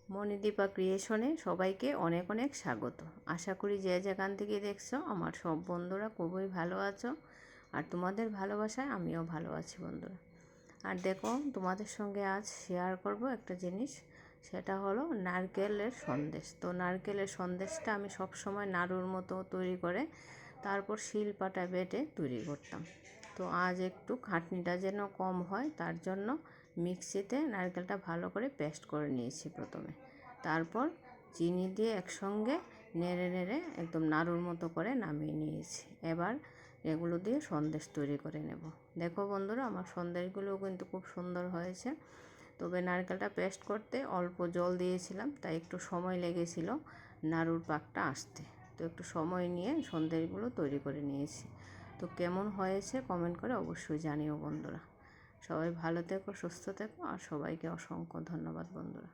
মণিদীপা ক্রিয়েশনে সবাইকে অনেক অনেক স্বাগত। আশা করি যে যেখান থেকে দেখছো আমার সব বন্ধুরা খুবই ভালো আছো, আর তোমাদের ভালোবাসায় আমিও ভালো আছি বন্ধুরা। আর দেখো, তোমাদের সঙ্গে আজ শেয়ার করব একটা জিনিস, সেটা হলো নারকেলের সন্দেশ। তো নারকেলের সন্দেশটা আমি সব সময় নাড়ুর মতো তৈরি করে তারপর শিলপাটা বেটে তৈরি করতাম। তো আজ একটু খাটনিটা যেন কম হয় তার জন্য মিক্সিতে নারকেলটা ভালো করে পেস্ট করে নিয়েছি প্রথমে, তারপর চিনি দিয়ে একসঙ্গে নেড়ে নেড়ে একদম নাড়ুর মতো করে নামিয়ে নিয়েছি। এবার এগুলো দিয়ে সন্দেশ তৈরি করে নেব। দেখো বন্ধুরা, আমার সন্দেশগুলোও কিন্তু খুব সুন্দর হয়েছে। তবে নারকেলটা পেস্ট করতে অল্প জল দিয়েছিলাম, তাই একটু সময় লেগেছিল নাড়ুর পাকটা আসতে। তো একটু সময় নিয়ে সন্দেশগুলো তৈরি করে নিয়েছি। তো কেমন হয়েছে কমেন্ট করে অবশ্যই জানিও বন্ধুরা। সবাই ভালো থেকো, সুস্থ থেকো, আর সবাইকে অসংখ্য ধন্যবাদ বন্ধুরা।